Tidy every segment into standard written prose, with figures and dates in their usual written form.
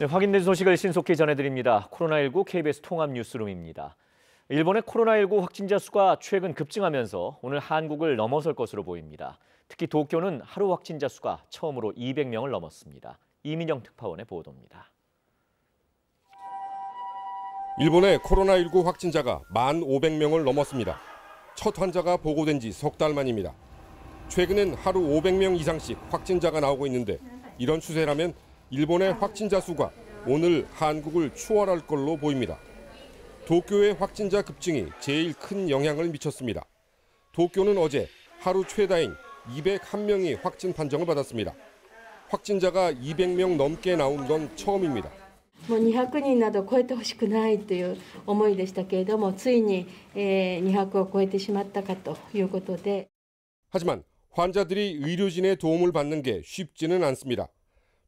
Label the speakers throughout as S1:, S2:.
S1: 네, 확인된 소식을 신속히 전해드립니다. 코로나19 KBS 통합 뉴스룸입니다. 일본의 코로나19 확진자 수가 최근 급증하면서 오늘 한국을 넘어설 것으로 보입니다. 특히 도쿄는 하루 확진자 수가 처음으로 200명을 넘었습니다. 이민영 특파원의 보도입니다.
S2: 일본의 코로나19 확진자가 1,500명을 넘었습니다. 첫 환자가 보고된 지 석 달 만입니다. 최근엔 하루 500명 이상씩 확진자가 나오고 있는데 이런 추세라면 일본의 확진자 수가 오늘 한국을 추월할 걸로 보입니다. 도쿄의 확진자 급증이 제일 큰 영향을 미쳤습니다. 도쿄는 어제 하루 최다인 201명이 확진 판정을 받았습니다. 확진자가 200명 넘게 나온 건 처음입니다.
S3: 200人など超えてほしくないという思いでしたけれども、ついに200を超えてしまったかということで。
S2: 하지만 환자들이 의료진의 도움을 받는 게 쉽지는 않습니다.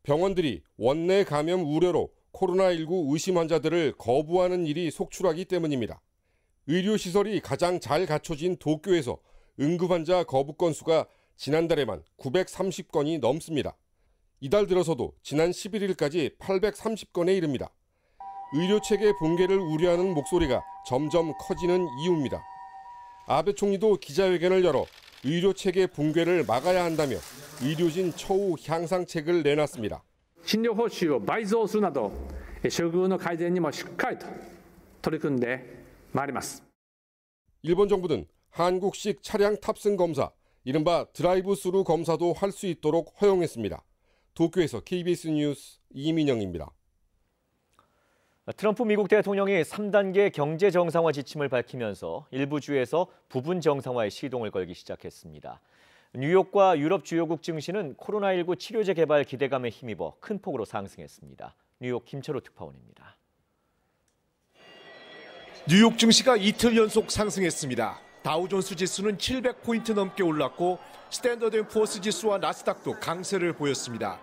S2: 병원들이 원내 감염 우려로 코로나19 의심 환자들을 거부하는 일이 속출하기 때문입니다. 의료시설이 가장 잘 갖춰진 도쿄에서 응급환자 거부 건수가 지난달에만 930건이 넘습니다. 이달 들어서도 지난 11일까지 830건에 이릅니다. 의료체계 붕괴를 우려하는 목소리가 점점 커지는 이유입니다. 아베 총리도 기자회견을 열어 의료체계 붕괴를 막아야 한다며 의료진 처우 향상책을 내놨습니다.
S4: 診療報酬を倍増するなど処遇の改善にもしっかりと取り組んでまいります。
S2: 일본 정부는 한국식 차량 탑승 검사, 이른바 드라이브 스루 검사도 할 수 있도록 허용했습니다. 도쿄에서 KBS 뉴스 이민영입니다.
S1: 트럼프 미국 대통령이 3단계 경제 정상화 지침을 밝히면서 일부 주에서 부분 정상화에 시동을 걸기 시작했습니다. 뉴욕과 유럽 주요국 증시는 코로나19 치료제 개발 기대감에 힘입어 큰 폭으로 상승했습니다. 뉴욕 김철호 특파원입니다.
S5: 뉴욕 증시가 이틀 연속 상승했습니다. 다우존스 지수는 700포인트 넘게 올랐고 스탠더드 & 푸어스 지수와 나스닥도 강세를 보였습니다.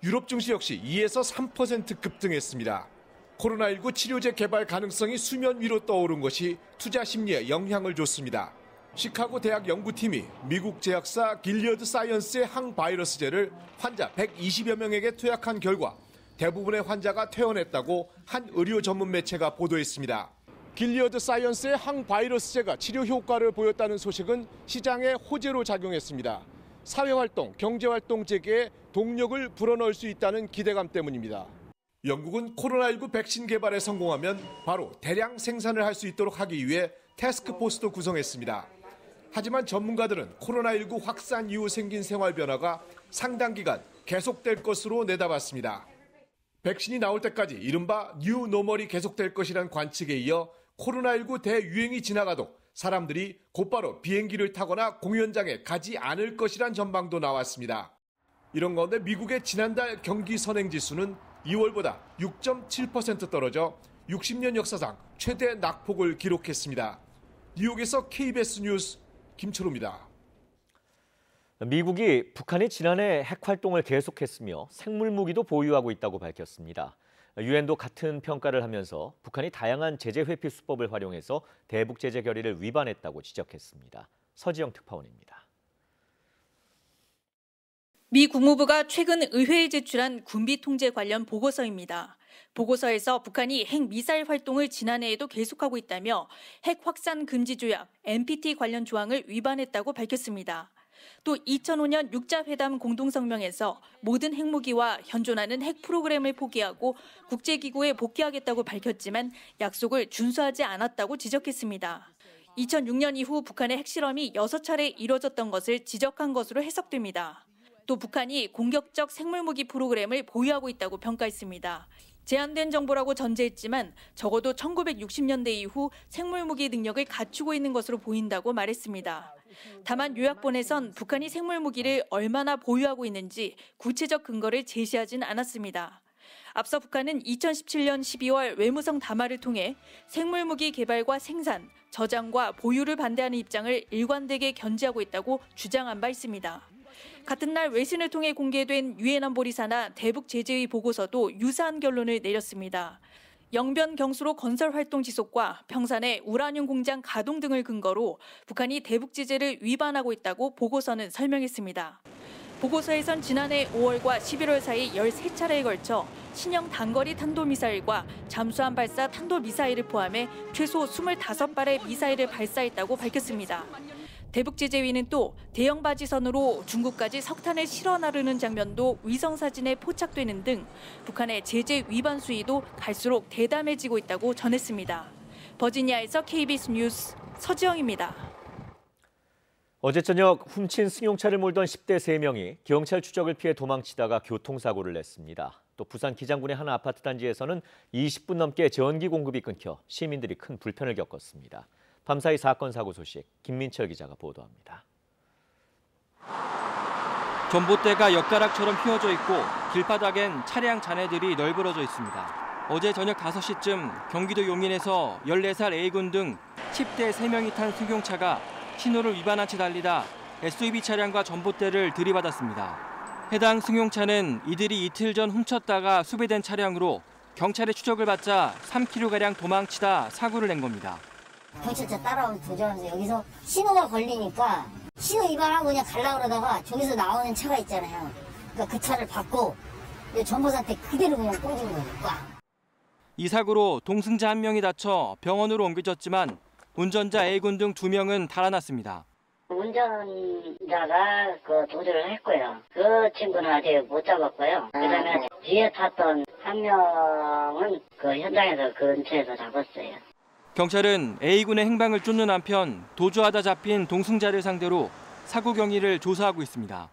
S5: 유럽 증시 역시 2에서 3% 급등했습니다. 코로나19 치료제 개발 가능성이 수면 위로 떠오른 것이 투자 심리에 영향을 줬습니다. 시카고 대학 연구팀이 미국 제약사 길리어드 사이언스의 항바이러스제를 환자 120여 명에게 투약한 결과 대부분의 환자가 퇴원했다고 한 의료 전문 매체가 보도했습니다. 길리어드 사이언스의 항바이러스제가 치료 효과를 보였다는 소식은 시장에 호재로 작용했습니다. 사회활동, 경제활동 재개에 동력을 불어넣을 수 있다는 기대감 때문입니다. 영국은 코로나19 백신 개발에 성공하면 바로 대량 생산을 할 수 있도록 하기 위해 태스크포스도 구성했습니다. 하지만 전문가들은 코로나19 확산 이후 생긴 생활 변화가 상당 기간 계속될 것으로 내다봤습니다. 백신이 나올 때까지 이른바 뉴 노멀이 계속될 것이란 관측에 이어 코로나19 대유행이 지나가도 사람들이 곧바로 비행기를 타거나 공연장에 가지 않을 것이란 전망도 나왔습니다. 이런 가운데 미국의 지난달 경기 선행지수는 2월보다 6.7% 떨어져 60년 역사상 최대 낙폭을 기록했습니다. 뉴욕에서 KBS 뉴스 김철우입니다.
S1: 미국이 북한이 지난해 핵 활동을 계속했으며 생물무기도 보유하고 있다고 밝혔습니다. 유엔도 같은 평가를 하면서 북한이 다양한 제재 회피 수법을 활용해서 대북 제재 결의를 위반했다고 지적했습니다. 서지영 특파원입니다.
S6: 미 국무부가 최근 의회에 제출한 군비 통제 관련 보고서입니다. 보고서에서 북한이 핵 미사일 활동을 지난해에도 계속하고 있다며 핵 확산 금지 조약 NPT 관련 조항을 위반했다고 밝혔습니다. 또 2005년 육자회담 공동성명에서 모든 핵무기와 현존하는 핵 프로그램을 포기하고 국제기구에 복귀하겠다고 밝혔지만 약속을 준수하지 않았다고 지적했습니다. 2006년 이후 북한의 핵실험이 6차례 이뤄졌던 것을 지적한 것으로 해석됩니다. 또 북한이 공격적 생물무기 프로그램을 보유하고 있다고 평가했습니다. 제한된 정보라고 전제했지만 적어도 1960년대 이후 생물무기 능력을 갖추고 있는 것으로 보인다고 말했습니다. 다만 요약본에선 북한이 생물무기를 얼마나 보유하고 있는지 구체적 근거를 제시하진 않았습니다. 앞서 북한은 2017년 12월 외무성 담화를 통해 생물무기 개발과 생산, 저장과 보유를 반대하는 입장을 일관되게 견지하고 있다고 주장한 바 있습니다. 같은 날 외신을 통해 공개된 유엔 안보리사나 대북 제재의 보고서도 유사한 결론을 내렸습니다. 영변 경수로 건설 활동 지속과 평산의 우라늄 공장 가동 등을 근거로 북한이 대북 제재를 위반하고 있다고 보고서는 설명했습니다. 보고서에선 지난해 5월과 11월 사이 13차례에 걸쳐 신형 단거리 탄도미사일과 잠수함 발사 탄도미사일을 포함해 최소 25발의 미사일을 발사했다고 밝혔습니다. 대북제재위는 또 대형 바지선으로 중국까지 석탄을 실어 나르는 장면도 위성사진에 포착되는 등 북한의 제재 위반 수위도 갈수록 대담해지고 있다고 전했습니다. 버지니아에서 KBS 뉴스 서지영입니다.
S1: 어제 저녁 훔친 승용차를 몰던 10대 3명이 경찰 추적을 피해 도망치다가 교통사고를 냈습니다. 또 부산 기장군의 한 아파트 단지에서는 20분 넘게 전기 공급이 끊겨 시민들이 큰 불편을 겪었습니다. 밤사이 사건 사고 소식 김민철 기자가 보도합니다.
S7: 전봇대가 엿가락처럼 휘어져 있고 길바닥엔 차량 잔해들이 널브러져 있습니다. 어제 저녁 5시쯤 경기도 용인에서 14살 A군 등 10대 3명이 탄 승용차가 신호를 위반한 채 달리다 SUV 차량과 전봇대를 들이받았습니다. 해당 승용차는 이들이 이틀 전 훔쳤다가 수배된 차량으로 경찰의 추적을 받자 3km가량 도망치다 사고를 낸 겁니다.
S8: 경찰차 따라오면 도저하면서 여기서 신호가 걸리니까 신호 위반하고 그냥 가려고 그러다가 저기서 나오는 차가 있잖아요. 그러니까 그 차를 받고 전보사한테 그대로 그냥 꽂은 거예요.
S7: 이 사고로 동승자 1명이 다쳐 병원으로 옮겨졌지만 운전자 A군 등 2명은 달아났습니다.
S8: 운전자가 도주를 했고요. 그 친구는 아직 못 잡았고요. 그다음에 뒤에 탔던 한 명은 현장에서 근처에서 잡았어요.
S7: 경찰은 A군의 행방을 쫓는 한편 도주하다 잡힌 동승자를 상대로 사고 경위를 조사하고 있습니다.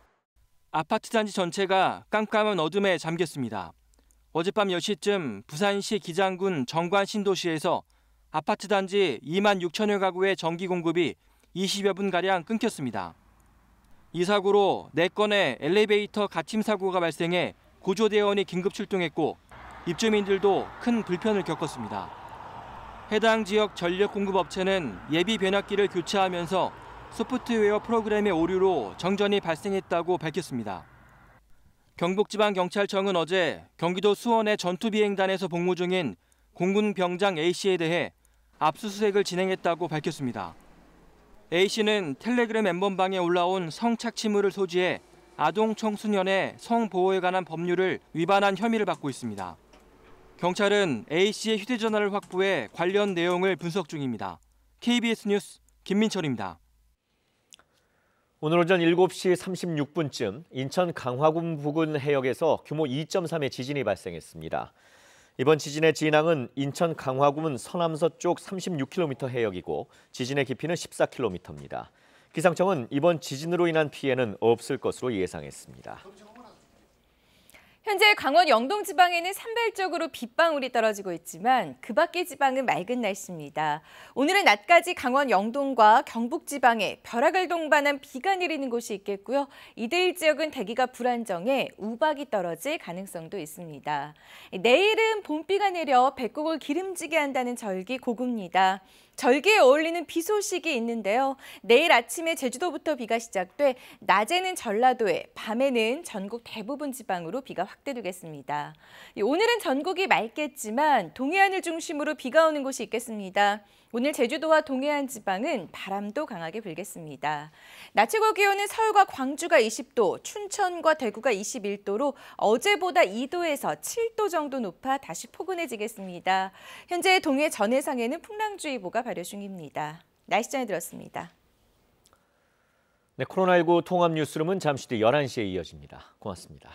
S7: 아파트 단지 전체가 깜깜한 어둠에 잠겼습니다. 어젯밤 10시쯤 부산시 기장군 정관 신도시에서 아파트 단지 2만 6천여 가구의 전기 공급이 20여 분가량 끊겼습니다. 이 사고로 4건의 엘리베이터 갇힘 사고가 발생해 구조대원이 긴급 출동했고 입주민들도 큰 불편을 겪었습니다. 해당 지역 전력 공급 업체는 예비 변압기를 교체하면서 소프트웨어 프로그램의 오류로 정전이 발생했다고 밝혔습니다. 경북지방경찰청은 어제 경기도 수원의 전투비행단에서 복무 중인 공군 병장 A씨에 대해 압수수색을 진행했다고 밝혔습니다. A씨는 텔레그램 엠번방에 올라온 성착취물을 소지해 아동 청소년의 성보호에 관한 법률을 위반한 혐의를 받고 있습니다. 경찰은 A씨의 휴대전화를 확보해 관련 내용을 분석 중입니다. KBS 뉴스 김민철입니다.
S1: 오늘 오전 7시 36분쯤 인천 강화군 부근 해역에서 규모 2.3의 지진이 발생했습니다. 이번 지진의 진앙은 인천 강화군 서남서쪽 36km 해역이고 지진의 깊이는 14km입니다. 기상청은 이번 지진으로 인한 피해는 없을 것으로 예상했습니다.
S9: 현재 강원 영동 지방에는 산발적으로 빗방울이 떨어지고 있지만 그 밖의 지방은 맑은 날씨입니다. 오늘은 낮까지 강원 영동과 경북 지방에 벼락을 동반한 비가 내리는 곳이 있겠고요. 이들 지역은 대기가 불안정해 우박이 떨어질 가능성도 있습니다. 내일은 봄비가 내려 배꼽을 기름지게 한다는 절기 고구입니다. 절기에 어울리는 비 소식이 있는데요. 내일 아침에 제주도부터 비가 시작돼 낮에는 전라도에, 밤에는 전국 대부분 지방으로 비가 확대되겠습니다. 오늘은 전국이 맑겠지만 동해안을 중심으로 비가 오는 곳이 있겠습니다. 오늘 제주도와 동해안 지방은 바람도 강하게 불겠습니다. 낮 최고 기온은 서울과 광주가 20도, 춘천과 대구가 21도로 어제보다 2도에서 7도 정도 높아 다시 포근해지겠습니다. 현재 동해 전해상에는 풍랑주의보가 발효 중입니다. 날씨 전해드렸습니다.
S1: 네, 코로나19 통합 뉴스룸은 잠시 뒤 11시에 이어집니다. 고맙습니다.